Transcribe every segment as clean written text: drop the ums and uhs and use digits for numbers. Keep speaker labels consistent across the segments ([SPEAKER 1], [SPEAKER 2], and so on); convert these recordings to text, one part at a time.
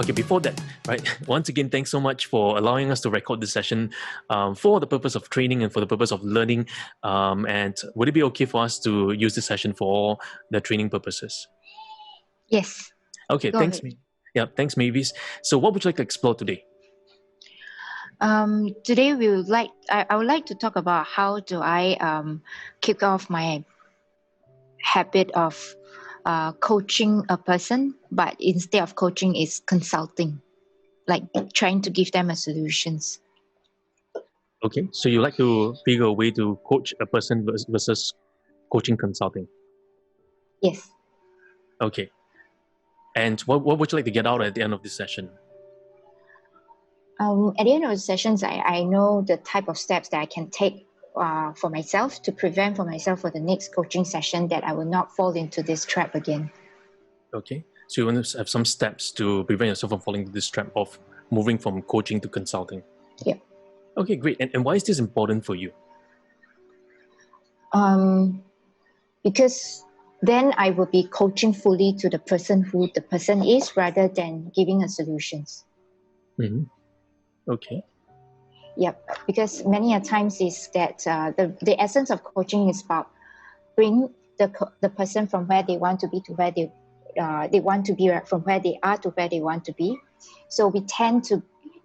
[SPEAKER 1] Okay, before that, right, once again, thanks so much for allowing us to record this session for the purpose of training and for the purpose of learning. And would it be okay for us to use this session for the training purposes?
[SPEAKER 2] Yes.
[SPEAKER 1] Okay,
[SPEAKER 2] Go
[SPEAKER 1] thanks.
[SPEAKER 2] ahead.
[SPEAKER 1] Yeah, thanks, Mavis. So what would you like to explore today?
[SPEAKER 2] Today I would like to talk about how do I kick off my habit of coaching a person, but instead of coaching is consulting, like trying to give them a solutions.
[SPEAKER 1] Okay, so you like to figure a way to coach a person versus coaching consulting.
[SPEAKER 2] Yes.
[SPEAKER 1] Okay. And what would you like to get out at the end of this session?
[SPEAKER 2] At the end of the sessions, I know the type of steps that I can take for myself to prevent for myself for the next coaching session that I will not fall into this trap again.
[SPEAKER 1] Okay, so you want to have some steps to prevent yourself from falling into this trap of moving from coaching to consulting.
[SPEAKER 2] Yeah.
[SPEAKER 1] Okay, great. And why is this important for you?
[SPEAKER 2] Because then I will be coaching fully to the person who the person is rather than giving a solutions.
[SPEAKER 1] Mm-hmm. Okay.
[SPEAKER 2] Yep, because many a times is that the essence of coaching is about bring the person from where they want to be to where they want to be, from where they are to where they want to be. So we tend to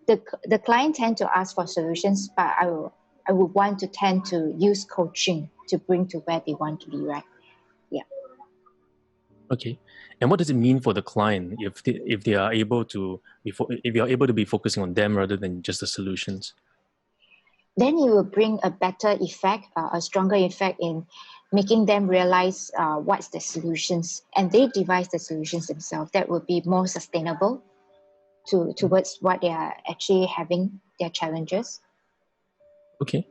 [SPEAKER 2] the client tend to ask for solutions, but I would want to tend to use coaching to bring to where they want to be, right? Yeah.
[SPEAKER 1] Okay. And what does it mean for the client if they are able to if you're able to be focusing on them rather than just the solutions?
[SPEAKER 2] Then it will bring a better effect, a stronger effect in making them realize what's the solutions, and they devise the solutions themselves. That would be more sustainable towards what they are actually having, their challenges.
[SPEAKER 1] Okay.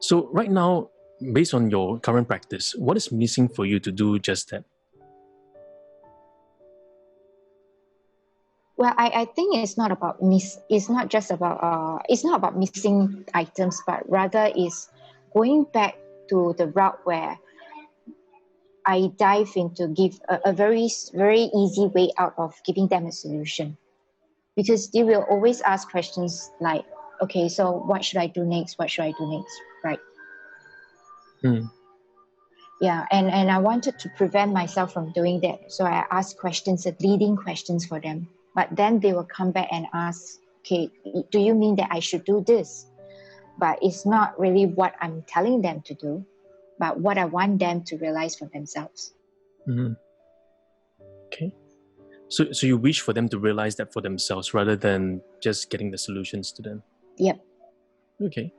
[SPEAKER 1] So right now, based on your current practice, what is missing for you to do just that?
[SPEAKER 2] Well, I think it's not about it's not just about it's not about missing items, but rather is going back to the route where I dive into give a very easy way out of giving them a solution, because they will always ask questions like, okay, so what should I do next? What should I do next? Right? Yeah, and I wanted to prevent myself from doing that, so I asked questions, leading questions for them. But then they will come back and ask, okay, do you mean that I should do this? But it's not really what I'm telling them to do, but what I want them to realize for themselves.
[SPEAKER 1] Mm-hmm. Okay. So you wish for them to realize that for themselves rather than just getting the solutions to them.
[SPEAKER 2] Yep.
[SPEAKER 1] Okay.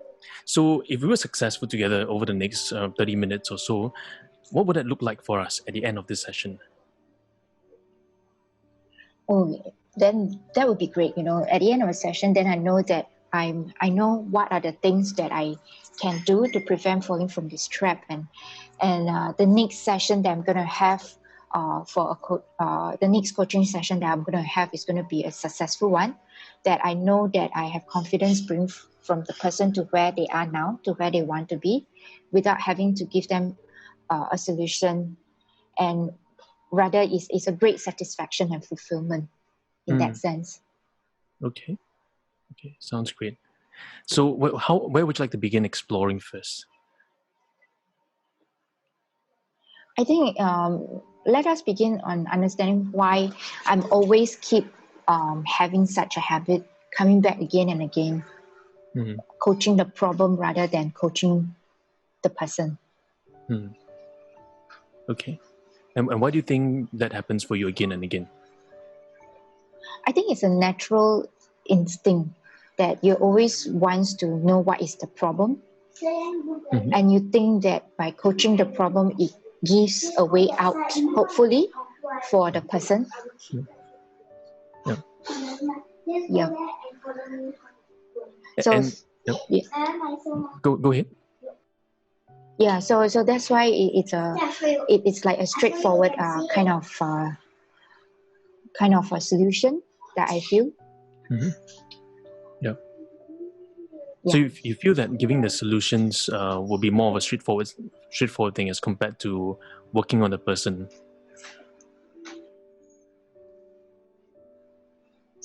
[SPEAKER 1] So if we were successful together over the next 30 minutes or so, what would that look like for us at the end of this session?
[SPEAKER 2] Oh, then that would be great. At the end of a session, then I know that I know what are the things that I can do to prevent falling from this trap, and the next session that I'm gonna have the next coaching session that I'm gonna have is gonna be a successful one, that I know that I have confidence bring from the person to where they are now to where they want to be, without having to give them a solution, and rather is a great satisfaction and fulfillment in that sense.
[SPEAKER 1] Okay, sounds great. So where would you like to begin exploring first?
[SPEAKER 2] I think let us begin on understanding why I'm always keep having such a habit, coming back again and again, coaching the problem rather than coaching the person.
[SPEAKER 1] Okay. And why do you think that happens for you again and again?
[SPEAKER 2] I think it's a natural instinct that you always want to know what is the problem. And you think that by coaching the problem, it gives a way out, hopefully, for the person. Yeah. So,
[SPEAKER 1] Go ahead.
[SPEAKER 2] Yeah, so that's why it's like a straightforward kind of a solution that I feel.
[SPEAKER 1] Yeah. So you feel that giving the solutions will be more of a straightforward thing as compared to working on the person.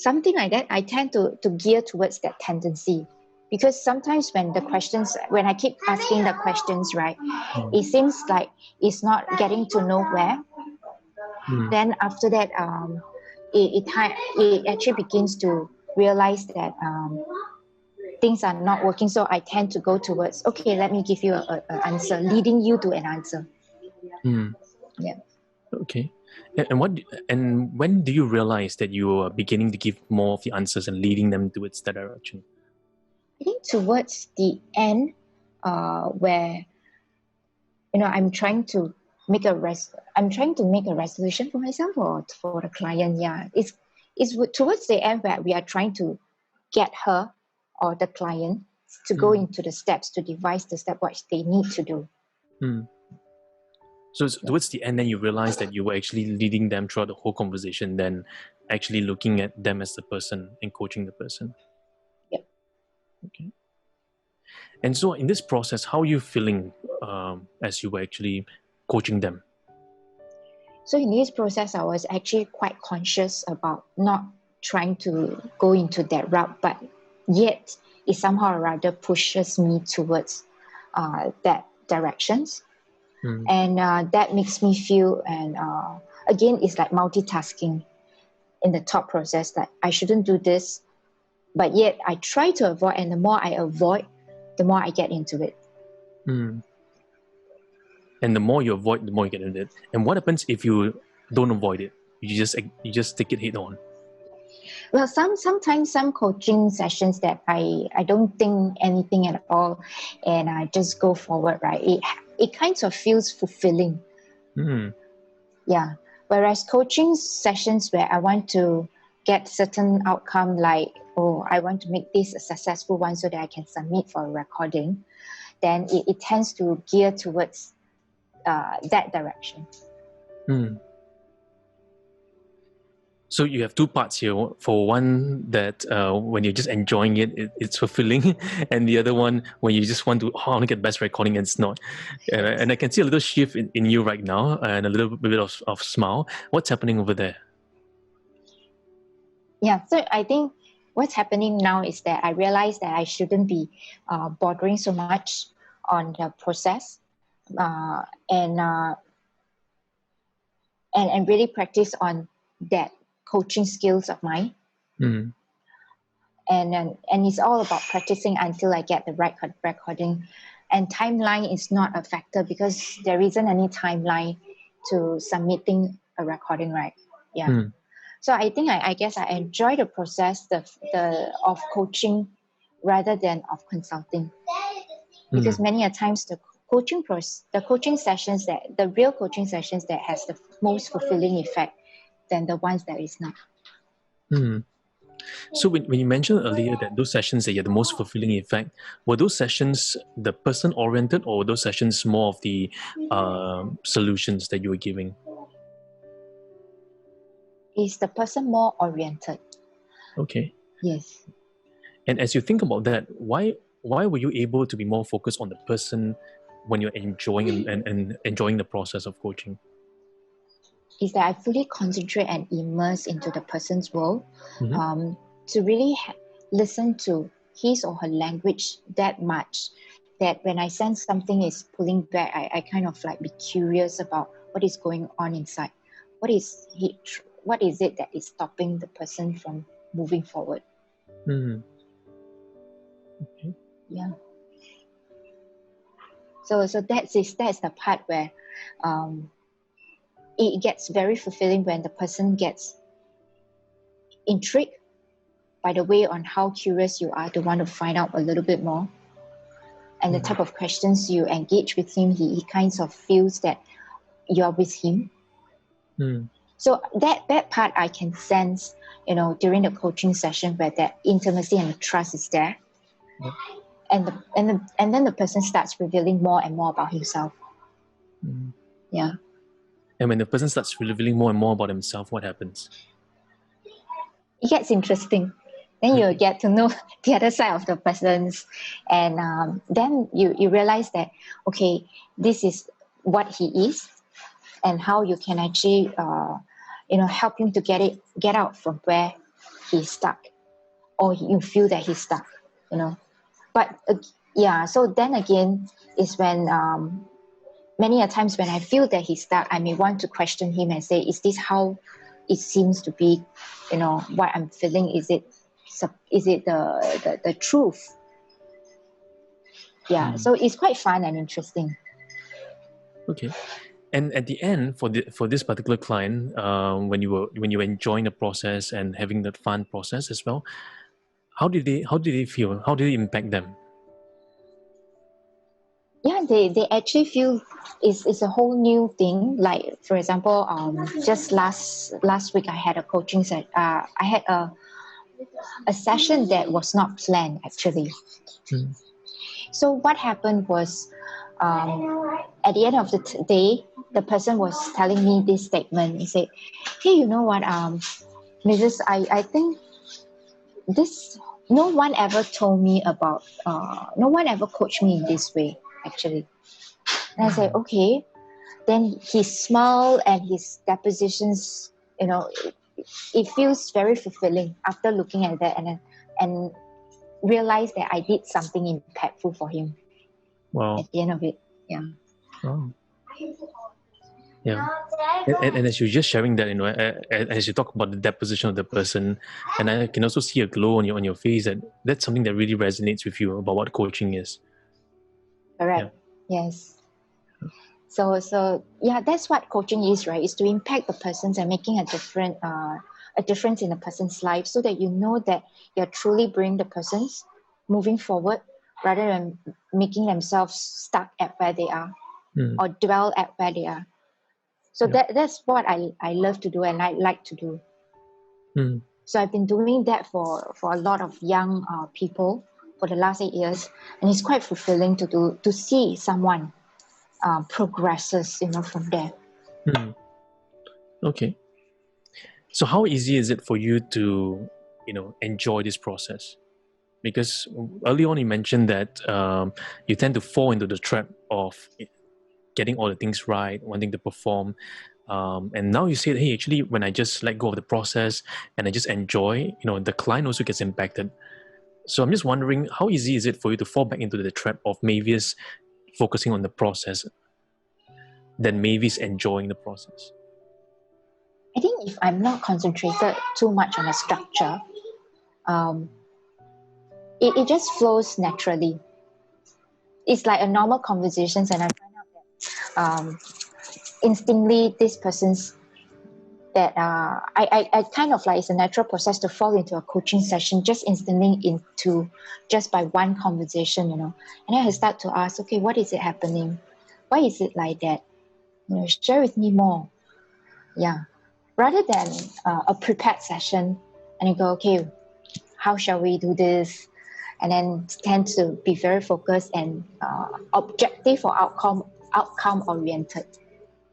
[SPEAKER 2] something like that, I tend to gear towards that tendency. Because sometimes when I keep asking the questions, right, it seems like it's not getting to nowhere. Then after that, it actually begins to realize that things are not working. So I tend to go towards, okay, let me give you an answer, leading you to an answer. Yeah.
[SPEAKER 1] Okay. And when do you realize that you are beginning to give more of the answers and leading them towards that direction?
[SPEAKER 2] I think towards the end, where I'm trying to make a resolution for myself or for the client. Yeah, it's towards the end where we are trying to get her or the client to go into the steps, to devise the step what they need to do.
[SPEAKER 1] So towards the end, then you realize that you were actually leading them throughout the whole conversation, then actually looking at them as the person and coaching the person.
[SPEAKER 2] Yep.
[SPEAKER 1] Okay. And so in this process, how are you feeling as you were actually coaching them?
[SPEAKER 2] So in this process, I was actually quite conscious about not trying to go into that route, but yet it somehow or rather pushes me towards that directions. And that makes me feel, and again, it's like multitasking in the thought process, that I shouldn't do this, but yet I try to avoid, and the more I avoid, the more I get into it.
[SPEAKER 1] And the more you avoid, the more you get into it. And what happens if you don't avoid it? You just take it head on.
[SPEAKER 2] Well, sometimes some coaching sessions that I don't think anything at all, and I just go forward, right? It kind of feels fulfilling. Yeah. Whereas coaching sessions where I want to get certain outcome, like, I want to make this a successful one so that I can submit for a recording, then it tends to gear towards that direction.
[SPEAKER 1] So you have two parts here. For one, that when you're just enjoying it, it's fulfilling, and the other one when you just want to, I want to get best recording, and it's not. And I can see a little shift in you right now, and a little bit of smile. What's happening over there?
[SPEAKER 2] Yeah, so I think what's happening now is that I realize that I shouldn't be bothering so much on the process, and really practice on that coaching skills of mine. And it's all about practicing until I get the right recording. And timeline is not a factor because there isn't any timeline to submitting a recording, right? Yeah. So I think I guess I enjoy the process of coaching rather than of consulting, because many a times the coaching sessions, the real coaching sessions that has the most fulfilling effect than the ones that is not.
[SPEAKER 1] So when you mentioned earlier that those sessions that you had the most fulfilling effect, were those sessions the person oriented, or were those sessions more of the solutions that you were giving?
[SPEAKER 2] Is the person more oriented?
[SPEAKER 1] Okay.
[SPEAKER 2] Yes.
[SPEAKER 1] And as you think about that, why were you able to be more focused on the person when you're enjoying and enjoying the process of coaching?
[SPEAKER 2] Is that I fully concentrate and immerse into the person's world, to really listen to his or her language that much, that when I sense something is pulling back, I kind of like be curious about what is going on inside. What is it that is stopping the person from moving forward?
[SPEAKER 1] Okay.
[SPEAKER 2] Yeah. So that's the part where it gets very fulfilling when the person gets intrigued by the way on how curious you are to want to find out a little bit more. And the type of questions you engage with him, he kind of feels that you're with him. So that part I can sense, during the coaching session, where that intimacy and the trust is there. And then the person starts revealing more and more about himself. Yeah.
[SPEAKER 1] And when the person starts revealing more and more about himself, what happens?
[SPEAKER 2] It gets interesting. Then you get to know the other side of the persons, and then you realize that, okay, this is what he is, and how you can actually help him to get out from where he's stuck, or you feel that he's stuck, you know. But so then again is when many a times when I feel that he's stuck, I may want to question him and say, is this how it seems to be? You know, what I'm feeling, is it the truth? Yeah, so it's quite fun and interesting.
[SPEAKER 1] Okay. And at the end, for this particular client, when you were enjoying the process and having that fun process as well, how did they feel? How did it impact them?
[SPEAKER 2] Yeah, they actually feel it's a whole new thing. Like, for example, just last week I had a coaching set. I had a session that was not planned actually. So what happened was, at the end of the day, the person was telling me this statement. He said, "Hey, you know what, Mrs. I think this, no one ever told me about, no one ever coached me in this way, actually." And I said, okay. Then his smile and his depositions, you know, it feels very fulfilling after looking at that and realize that I did something impactful for him.
[SPEAKER 1] Wow.
[SPEAKER 2] At the end of it. Yeah.
[SPEAKER 1] Wow. Yeah. And as you're just sharing that, you know, as you talk about the deposition of the person, and I can also see a glow on your face, that that's something that really resonates with you about what coaching is.
[SPEAKER 2] Correct. Yeah. Yes. So yeah, that's what coaching is, right? Is to impact the persons and making a difference in a person's life, so that you know that you're truly bringing the persons moving forward, rather than making themselves stuck at where they are or dwell at where they are. So that's what I love to do and I like to do. So I've been doing that for a lot of young people for the last 8 years, and it's quite fulfilling to see someone progresses, you know, from there.
[SPEAKER 1] Okay. So how easy is it for you to, you know, enjoy this process? Because early on you mentioned that you tend to fall into the trap of getting all the things right, wanting to perform. And now you say, hey, actually, when I just let go of the process and I just enjoy, you know, the client also gets impacted. So I'm just wondering, how easy is it for you to fall back into the trap of Mavis focusing on the process than Mavis enjoying the process?
[SPEAKER 2] I think if I'm not concentrated too much on a structure, it just flows naturally. It's like a normal conversations, and I find out that instantly this person's that I kind of like, it's a natural process to fall into a coaching session just instantly into just by one conversation, you know. And then I start to ask, okay, what is it happening? Why is it like that? You know, share with me more. Yeah. Rather than a prepared session and you go, okay, how shall we do this? And then tend to be very focused and objective or outcome oriented.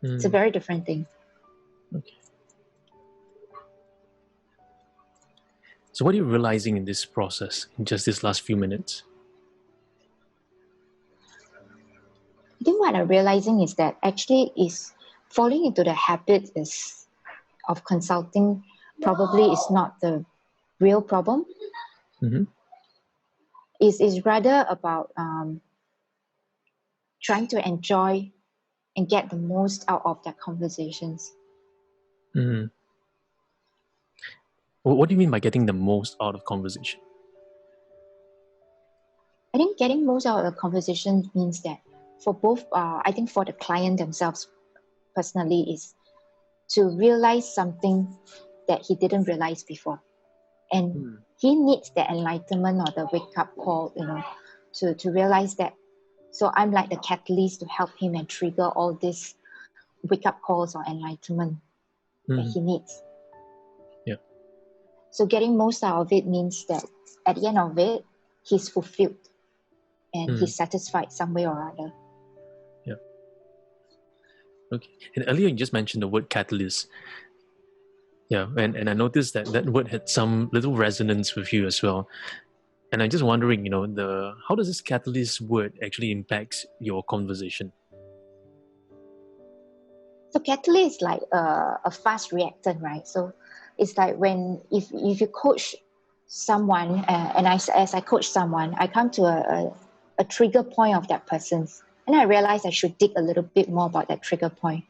[SPEAKER 2] It's a very different thing.
[SPEAKER 1] Okay. So what are you realizing in this process, in just this last few minutes?
[SPEAKER 2] I think what I'm realizing is that actually is falling into the habit of consulting probably is not the real problem. Is rather about trying to enjoy and get the most out of their conversations.
[SPEAKER 1] What do you mean by getting the most out of conversation?
[SPEAKER 2] I think getting most out of the conversation means that for both, I think for the client themselves personally, is to realize something that he didn't realize before. And he needs the enlightenment or the wake-up call, you know, to realize that. So I'm like the catalyst to help him and trigger all these wake-up calls or enlightenment that he needs.
[SPEAKER 1] Yeah.
[SPEAKER 2] So getting most out of it means that at the end of it, he's fulfilled and he's satisfied some way or other.
[SPEAKER 1] Yeah. Okay. And earlier you just mentioned the word catalyst. Yeah, and I noticed that word had some little resonance with you as well. And I'm just wondering, you know, how does this catalyst word actually impacts your conversation?
[SPEAKER 2] So catalyst is like a fast reactant, right? So it's like if you coach someone, and as I coach someone, I come to a trigger point of that person's, and I realize I should dig a little bit more about that trigger point.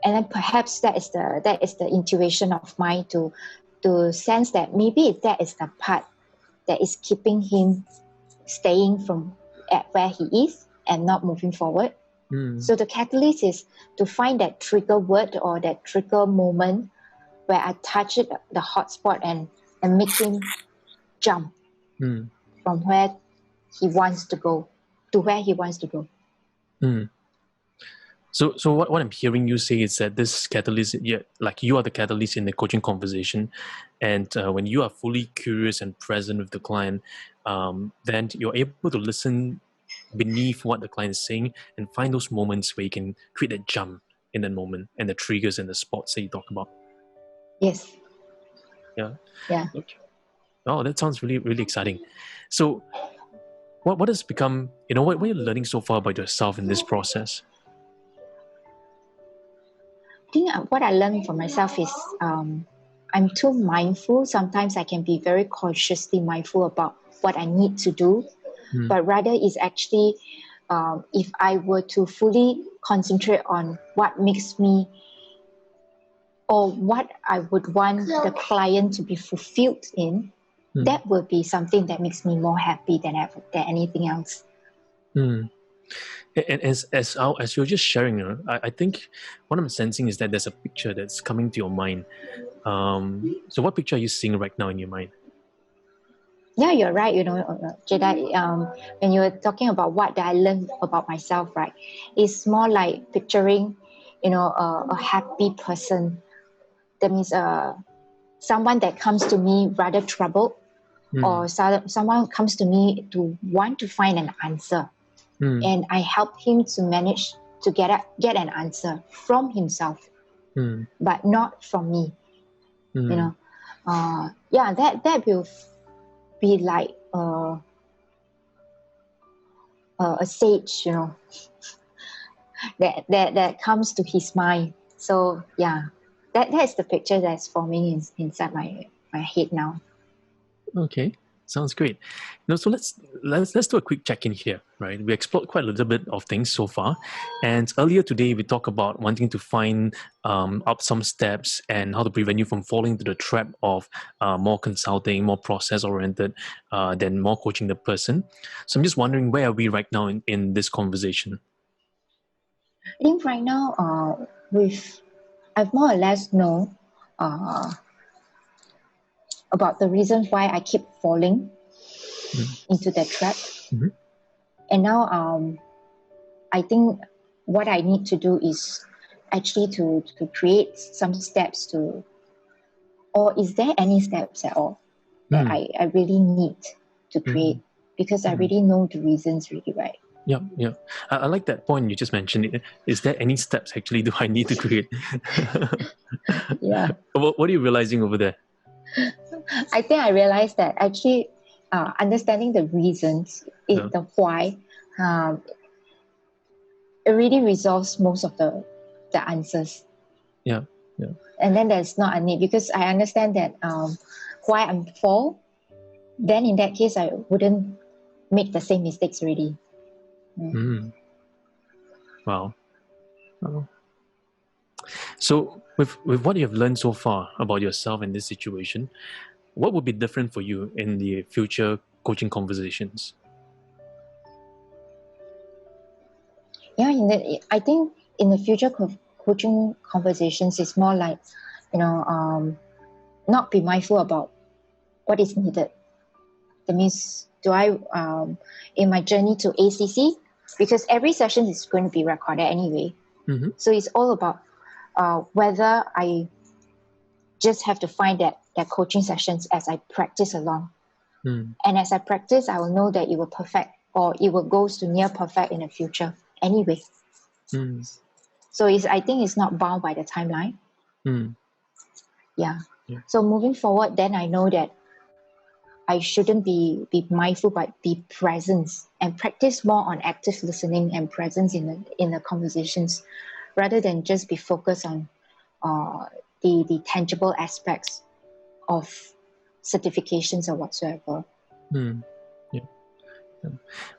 [SPEAKER 2] And then perhaps that is the intuition of mine to sense that maybe that is the part that is keeping him staying from at where he is and not moving forward. So the catalyst is to find that trigger word or that trigger moment where I touch it, the hot spot, and make him jump from where he wants to go to where he wants to go.
[SPEAKER 1] So what I'm hearing you say is that this catalyst, like you are the catalyst in the coaching conversation, and when you are fully curious and present with the client, then you're able to listen beneath what the client is saying and find those moments where you can create that jump in that moment and the triggers and the spots that you talk about.
[SPEAKER 2] Yes.
[SPEAKER 1] Yeah.
[SPEAKER 2] Okay.
[SPEAKER 1] Oh, that sounds really, really exciting. So what has become, what are you learning so far about yourself in this process?
[SPEAKER 2] I think what I learned for myself is I'm too mindful. Sometimes I can be very consciously mindful about what I need to do, but rather it's actually if I were to fully concentrate on what makes me or what I would want the client to be fulfilled in, that will be something that makes me more happy than anything else.
[SPEAKER 1] And as you're just sharing, I think what I'm sensing is that there's a picture that's coming to your mind. So what picture are you seeing right now in your mind?
[SPEAKER 2] Yeah, you're right. Jedi, when you were talking about what I learned about myself, right, it's more like picturing, a happy person. That means someone that comes to me rather troubled, or someone comes to me to want to find an answer, and I help him to manage to get an answer from himself, but not from me. That will be like a sage, that comes to his mind. So that's the picture that's forming inside my head now.
[SPEAKER 1] Okay, sounds great. So let's do a quick check-in here, right? We explored quite a little bit of things so far, and earlier today we talked about wanting to find up some steps and how to prevent you from falling into the trap of more consulting, more process-oriented, than more coaching the person. So I'm just wondering, where are we right now in this conversation?
[SPEAKER 2] I think right now, I've more or less know about the reasons why I keep falling into that trap. And now I think what I need to do is actually to create some steps to, or is there any steps at all that I really need to create? Because I really know the reasons really, right?
[SPEAKER 1] Yeah. I like that point you just mentioned. Is there any steps actually do I need to create?
[SPEAKER 2] Yeah.
[SPEAKER 1] What are you realizing over there?
[SPEAKER 2] I think I realized that actually understanding the reasons, the why, it really resolves most of the answers.
[SPEAKER 1] Yeah.
[SPEAKER 2] And then there's not a need, because I understand that why I'm fall, then in that case I wouldn't make the same mistakes already.
[SPEAKER 1] Wow. So with what you've learned so far about yourself in this situation, what would be different for you in the future coaching conversations?
[SPEAKER 2] Yeah, I think in the future coaching conversations, it's more like, not be mindful about what is needed. That means, do I, in my journey to ACC, because every session is going to be recorded anyway. So it's all about whether I just have to find that coaching sessions as I practice along. And as I practice, I will know that it will perfect, or it will go to near perfect in the future anyway. So I think it's not bound by the timeline. Yeah. So moving forward, then I know that I shouldn't be mindful, but be present and practice more on active listening and presence in the conversations, rather than just be focused on the tangible aspects of certifications or whatsoever.
[SPEAKER 1] Yeah. Yeah.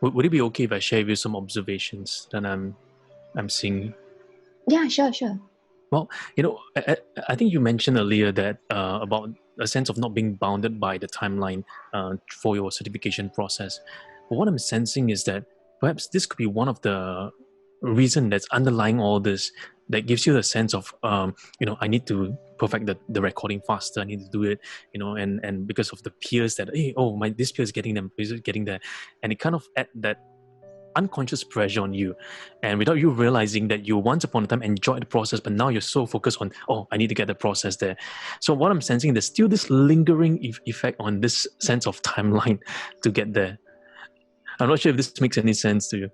[SPEAKER 1] Would it be okay if I share with you some observations that I'm seeing?
[SPEAKER 2] Yeah, sure.
[SPEAKER 1] Well, I think you mentioned earlier that about a sense of not being bounded by the timeline for your certification process. But what I'm sensing is that perhaps this could be one of the reason that's underlying all this, that gives you the sense of I need to perfect the recording faster. I need to do it, and because of the peers that, hey, oh, this peer is getting them, this is getting that, and it kind of add that unconscious pressure on you, and without you realizing that you once upon a time enjoyed the process, but now you're so focused on, oh, I need to get the process there. So what I'm sensing, there's still this lingering effect on this sense of timeline to get there. I'm not sure if this makes any sense to you.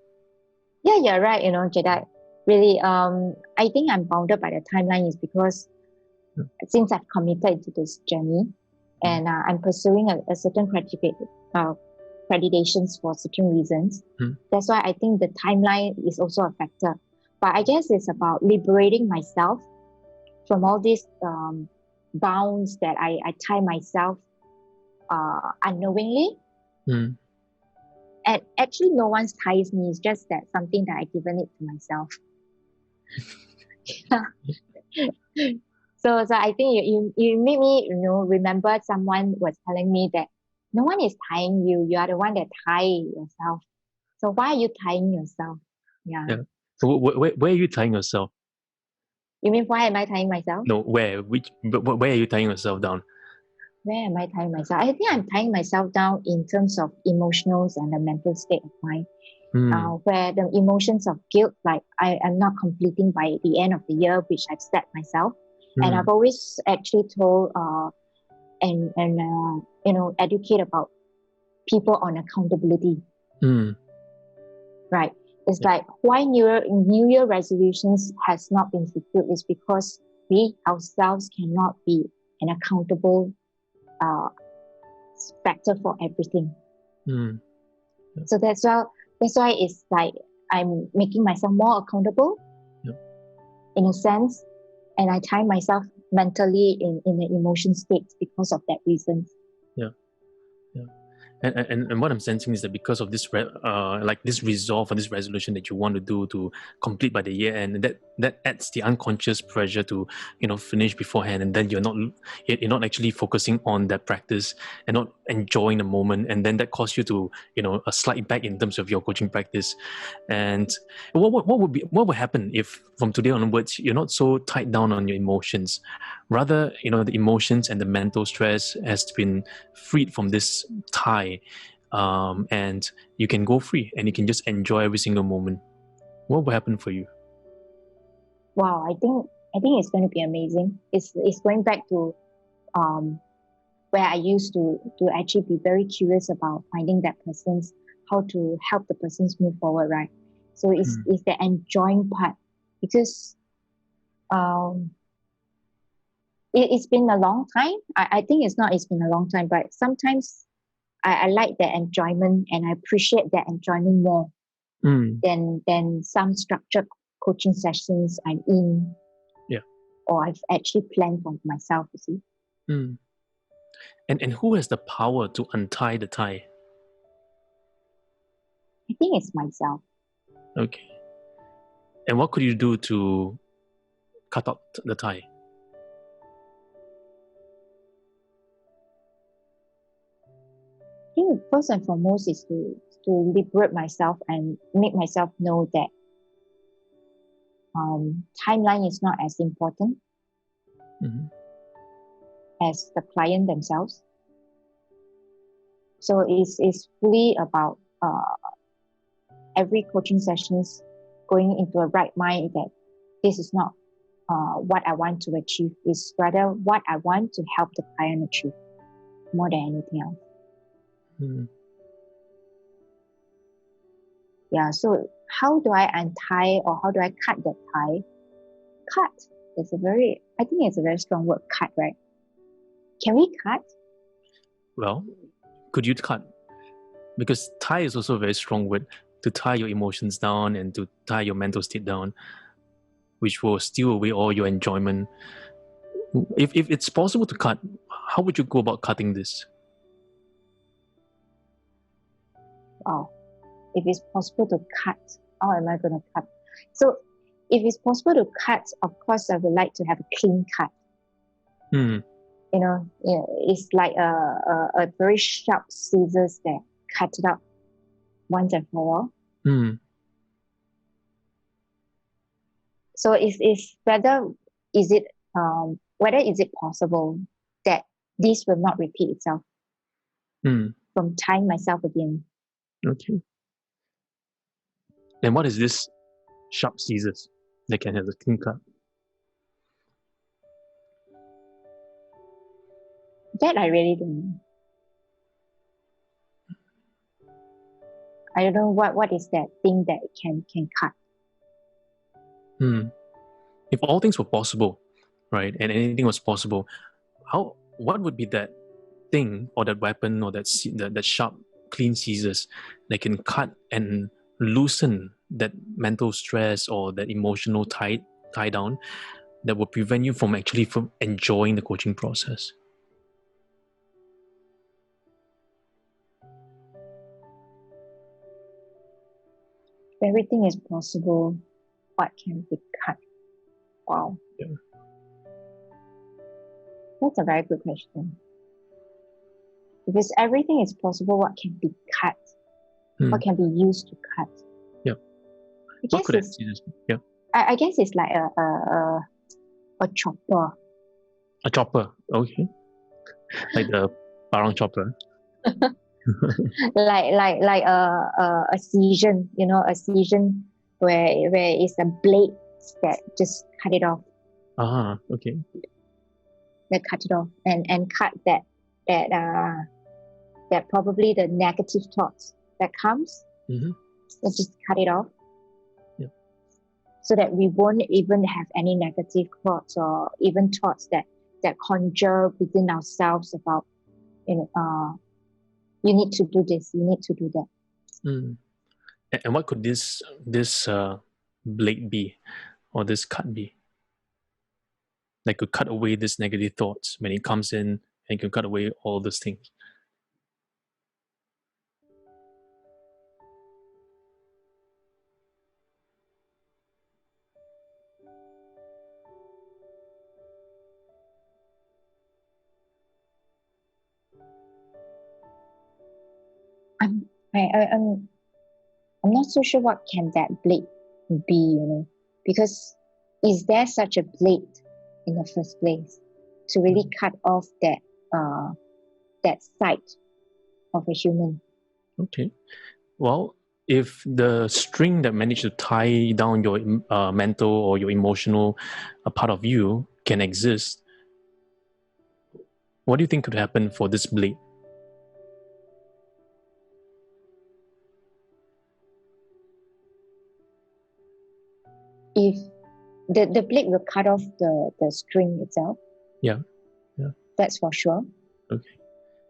[SPEAKER 2] Yeah, you're right, Jedi. Really, I think I'm bounded by the timeline is because since I've committed to this journey and I'm pursuing a certain accreditations for certain reasons. That's why I think the timeline is also a factor. But I guess it's about liberating myself from all these bounds that I tie myself unknowingly. And actually, no one ties me. It's just that something that I've given it to myself. So I think you made me remember someone was telling me that no one is tying you. You are the one that tie yourself. So why are you tying yourself? Yeah.
[SPEAKER 1] So where are you tying yourself?
[SPEAKER 2] You mean why am I tying myself?
[SPEAKER 1] No, where are you tying yourself down?
[SPEAKER 2] Where am I tying myself? I think I'm tying myself down in terms of emotionals and the mental state of mind. Where the emotions of guilt, like I am not completing by the end of the year, which I've set myself. And I've always actually told and educate about people on accountability. Right. It's like why New Year resolutions has not been fulfilled is because we ourselves cannot be an accountable factor for everything. So that's why it's like I'm making myself more accountable in a sense, and I tie myself mentally in the emotion states because of that reason.
[SPEAKER 1] And what I'm sensing is that because of this like this resolve or this resolution that you want to do to complete by the year end, that adds the unconscious pressure to finish beforehand, and then you're not actually focusing on that practice and not enjoying the moment, and then that causes you to a slight back in terms of your coaching practice. And what would happen if from today onwards you're not so tied down on your emotions, rather the emotions and the mental stress has been freed from this tie, and you can go free and you can just enjoy every single moment? What will happen for you?
[SPEAKER 2] Wow, I think it's going to be amazing. It's going back to where I used to actually be very curious about finding that person's, how to help the persons move forward, right? So it's the enjoying part, because it's been a long time. I think it's been a long time, but sometimes I like that enjoyment and I appreciate that enjoyment more than some structured coaching sessions I'm in.
[SPEAKER 1] Yeah.
[SPEAKER 2] Or I've actually planned for myself, you see.
[SPEAKER 1] And who has the power to untie the tie?
[SPEAKER 2] I think it's myself.
[SPEAKER 1] Okay. And what could you do to cut out the tie?
[SPEAKER 2] I think first and foremost is to liberate myself and make myself know that timeline is not as important as the client themselves. So it's fully about every coaching sessions going into a right mind that this is not what I want to achieve, is rather what I want to help the client achieve more than anything else. Yeah, so how do I untie or how do I cut that tie? Cut is I think it's a very strong word, cut, right? Can we cut?
[SPEAKER 1] Well, could you cut? Because tie is also a very strong word, to tie your emotions down and to tie your mental state down, which will steal away all your enjoyment. If it's possible to cut, how would you go about cutting this?
[SPEAKER 2] Wow. If it's possible to cut, how am I going to cut? So if it's possible to cut, of course, I would like to have a clean cut.
[SPEAKER 1] Hmm.
[SPEAKER 2] It's like a very sharp scissors that cut it up once and for all.
[SPEAKER 1] Hmm.
[SPEAKER 2] So whether is it possible that this will not repeat itself from tying myself again.
[SPEAKER 1] Okay. And what is this sharp scissors that can have a clean cut?
[SPEAKER 2] That I really don't know. I don't know what is that thing that can cut.
[SPEAKER 1] If all things were possible, right, and anything was possible, what would be that thing or that weapon or that sharp, clean scissors that can cut and loosen that mental stress or that emotional tie down that will prevent you from enjoying the coaching process?
[SPEAKER 2] Everything is possible. What can be cut? Wow.
[SPEAKER 1] Yeah.
[SPEAKER 2] That's a very good question. Because everything is possible, what can be cut? What can be used to cut?
[SPEAKER 1] Yeah. What could it be? Yeah.
[SPEAKER 2] I guess it's like a chopper.
[SPEAKER 1] A chopper, okay. Like the barang chopper.
[SPEAKER 2] like a season, a season where it's a blade that just cut it off.
[SPEAKER 1] Okay.
[SPEAKER 2] That cut it off and cut that probably the negative thoughts that comes. Let's just cut it off.
[SPEAKER 1] Yeah.
[SPEAKER 2] So that we won't even have any negative thoughts or even thoughts that conjure within ourselves about you need to do this, you need to do that.
[SPEAKER 1] And what could this blade be, or this cut be? That could cut away this negative thoughts when it comes in, and can cut away all these things.
[SPEAKER 2] I'm not so sure what can that blade be, because is there such a blade in the first place to really cut off that side of a human?
[SPEAKER 1] Okay. Well, if the string that managed to tie down your mental or your emotional part of you can exist, what do you think could happen for this blade?
[SPEAKER 2] If the blade will cut off the string itself.
[SPEAKER 1] Yeah.
[SPEAKER 2] That's for sure.
[SPEAKER 1] Okay.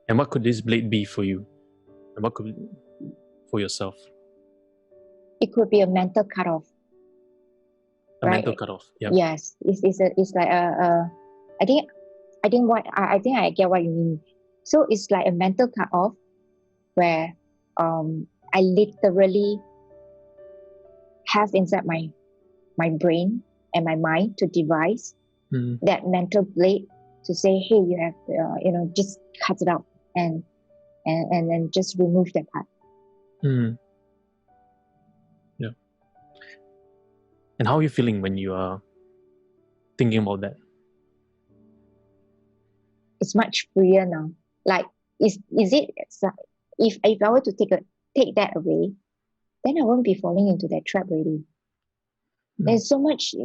[SPEAKER 1] And what could this blade be for you? And what could for yourself?
[SPEAKER 2] It could be a mental cutoff.
[SPEAKER 1] Mental cutoff. Yeah.
[SPEAKER 2] Yes. It's like I think I get what you mean. So it's like a mental cutoff where I literally have inside my brain and my mind to devise that mental blade to say, hey, you have just cut it out and just remove that part.
[SPEAKER 1] Yeah. And how are you feeling when you are thinking about that?
[SPEAKER 2] It's much freer now. Like, is it if I were to take that away, then I won't be falling into that trap already. There's so much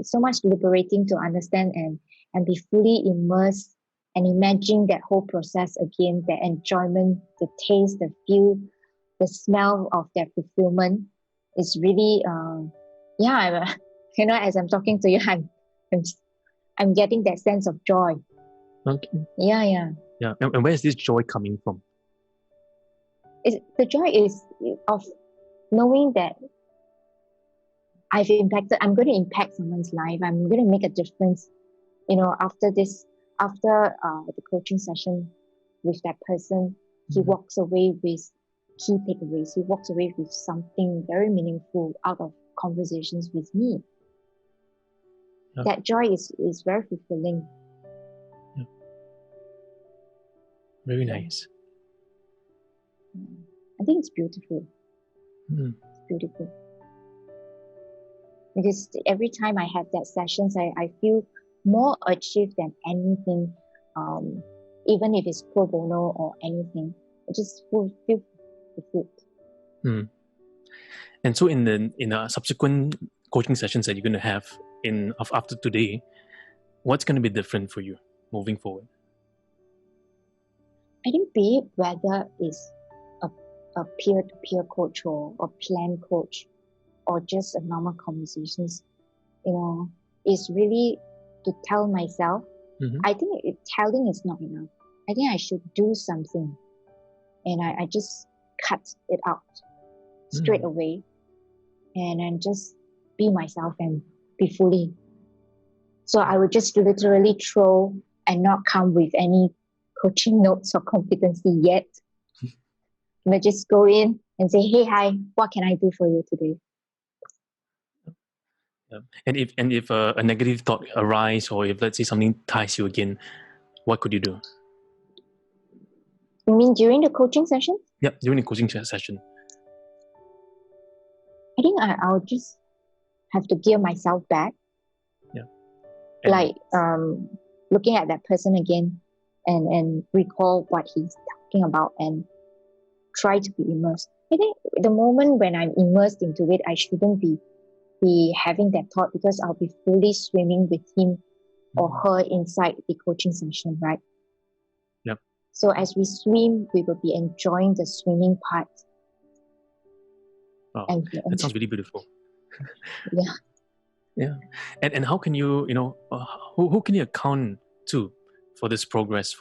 [SPEAKER 2] liberating to understand and be fully immersed and imagine that whole process again, the enjoyment, the taste, the feel, the smell of that fulfillment is really as I'm talking to you, I'm getting that sense of joy.
[SPEAKER 1] Okay.
[SPEAKER 2] Yeah.
[SPEAKER 1] And where is this joy coming from?
[SPEAKER 2] The joy is of knowing that I'm going to impact someone's life. I'm going to make a difference, after after the coaching session with that person, he walks away with key takeaways. He walks away with something very meaningful out of conversations with me.
[SPEAKER 1] Yeah.
[SPEAKER 2] That joy is very fulfilling.
[SPEAKER 1] Yeah. Very nice.
[SPEAKER 2] I think it's beautiful.
[SPEAKER 1] Mm.
[SPEAKER 2] It's beautiful. Because every time I have that sessions, I feel more achieved than anything, even if it's pro bono or anything. I just feel fulfilled.
[SPEAKER 1] Mm. And so in the subsequent coaching sessions that you're going to have after today, what's going to be different for you moving forward?
[SPEAKER 2] I think be it whether it's a peer-to-peer coach or a plan coach or just a normal conversations, it's really to tell myself. I think telling is not enough. I think I should do something, and I just cut it out straight away, and then just be myself and be fully. So I would just literally throw and not come with any coaching notes or competency yet. But just go in and say, hey, hi, what can I do for you today?
[SPEAKER 1] Yeah. And if a negative thought arises, or if let's say something ties you again, what could you do?
[SPEAKER 2] You mean during the coaching session?
[SPEAKER 1] Yeah, during the coaching session.
[SPEAKER 2] I think I'll just have to gear myself back.
[SPEAKER 1] Yeah.
[SPEAKER 2] Like looking at that person again and recall what he's talking about and try to be immersed. I think the moment when I'm immersed into it, I shouldn't be having that thought, because I'll be fully swimming with him or her inside the coaching session, right?
[SPEAKER 1] Yep.
[SPEAKER 2] So as we swim, we will be enjoying the swimming part.
[SPEAKER 1] Oh, that sounds really beautiful.
[SPEAKER 2] Yeah.
[SPEAKER 1] Yeah. And how can you, who can you account to for this progress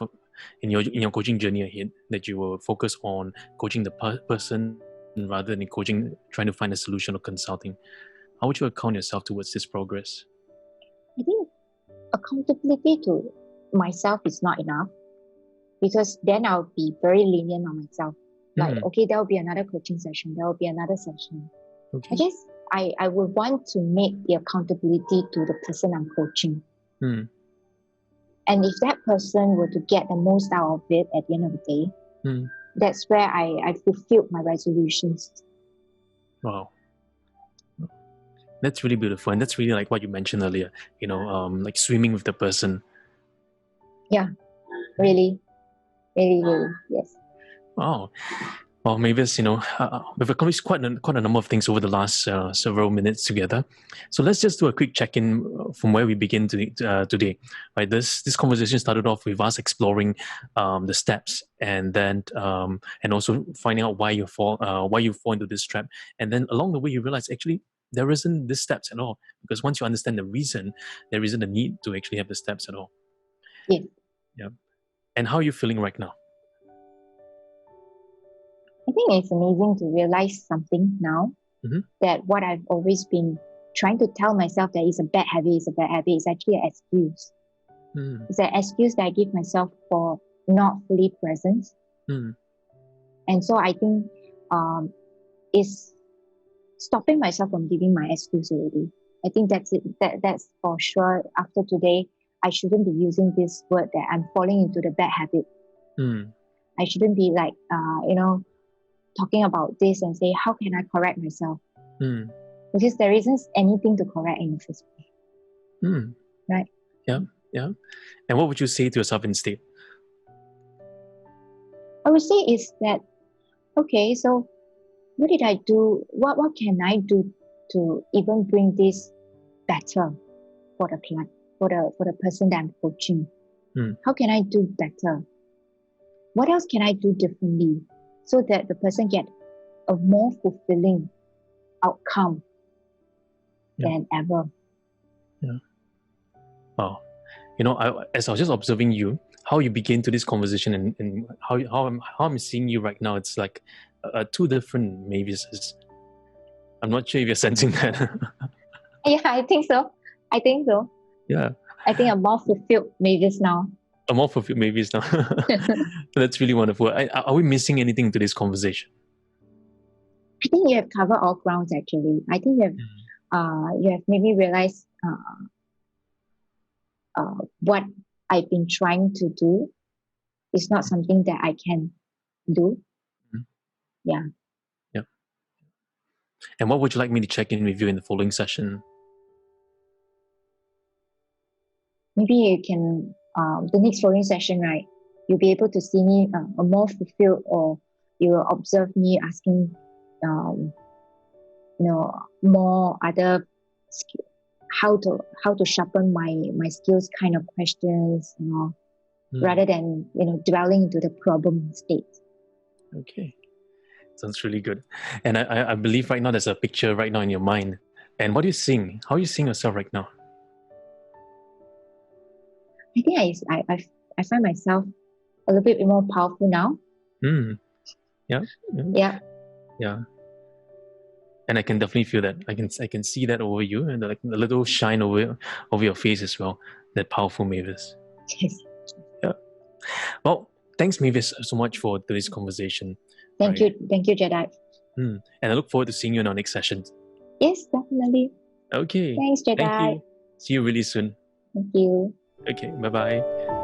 [SPEAKER 1] in your coaching journey ahead, that you will focus on coaching the person rather than trying to find a solution or consulting? How would you account yourself towards this progress?
[SPEAKER 2] I think accountability to myself is not enough, because then I'll be very lenient on myself. Like, okay, there will be another coaching session. There will be another session.
[SPEAKER 1] Okay.
[SPEAKER 2] I guess I would want to make the accountability to the person I'm coaching. And if that person were to get the most out of it at the end of the day, that's where I fulfilled my resolutions.
[SPEAKER 1] Wow. That's really beautiful. And that's really like what you mentioned earlier, like swimming with the person.
[SPEAKER 2] Yeah, really, really, really, yes.
[SPEAKER 1] Wow. Well, maybe it's, we've accomplished quite a number of things over the last several minutes together. So let's just do a quick check-in from where we begin today. Right, this conversation started off with us exploring the steps, and then and also finding out why you fall into this trap. And then along the way, you realize actually there isn't these steps at all, because once you understand the reason, there isn't a need to actually have the steps at all.
[SPEAKER 2] Yeah.
[SPEAKER 1] Yeah. And how are you feeling right now?
[SPEAKER 2] I think it's amazing to realize something now, that what I've always been trying to tell myself that it's a bad habit is actually an excuse. It's an excuse that I give myself for not fully present. And so I think it's stopping myself from giving my excuse already. I think that's it. That's for sure. After today, I shouldn't be using this word that I'm falling into the bad habit. I shouldn't be like, talking about this and say, how can I correct myself? Because there isn't anything to correct in the first place. Right?
[SPEAKER 1] Yeah. And what would you say to yourself instead?
[SPEAKER 2] I would say is that, okay, so what did I do? What can I do to even bring this better for the client, for the person that I'm coaching? How can I do better? What else can I do differently so that the person get a more fulfilling outcome than ever?
[SPEAKER 1] Yeah. Wow. As I was just observing you, how you begin to this conversation and how I'm seeing you right now, it's like two different Mavises. I'm not sure if you're sensing that.
[SPEAKER 2] Yeah, I think so.
[SPEAKER 1] Yeah.
[SPEAKER 2] I think I'm more fulfilled Mavis now.
[SPEAKER 1] a more fulfilled Mavis now. That's really wonderful. Are we missing anything in today's conversation?
[SPEAKER 2] I think you have covered all grounds actually. I think you have maybe realized what I've been trying to do is not something that I can do.
[SPEAKER 1] Mhm.
[SPEAKER 2] Yeah.
[SPEAKER 1] Yeah. And what would you like me to check in with you in the following session?
[SPEAKER 2] Maybe you can, the next following session, right? You'll be able to see me more fulfilled, or you will observe me asking, more other how to sharpen my skills kind of questions, rather than dwelling into the problem state.
[SPEAKER 1] Okay, sounds really good. And I believe right now there's a picture right now in your mind. And what are you seeing? How are you seeing yourself right now?
[SPEAKER 2] I think I find myself a little bit more powerful now.
[SPEAKER 1] Yeah.
[SPEAKER 2] Yeah.
[SPEAKER 1] Yeah. And I can definitely feel that. I can see that over you, and like a little shine over your face as well. That powerful Mavis.
[SPEAKER 2] Yes.
[SPEAKER 1] Yeah. Well, thanks, Mavis, so much for today's conversation.
[SPEAKER 2] Thank you, Jedi.
[SPEAKER 1] And I look forward to seeing you in our next session.
[SPEAKER 2] Yes, definitely.
[SPEAKER 1] Okay.
[SPEAKER 2] Thanks, Jedi.
[SPEAKER 1] Thank you. See you really soon.
[SPEAKER 2] Thank you.
[SPEAKER 1] Okay. Bye-bye.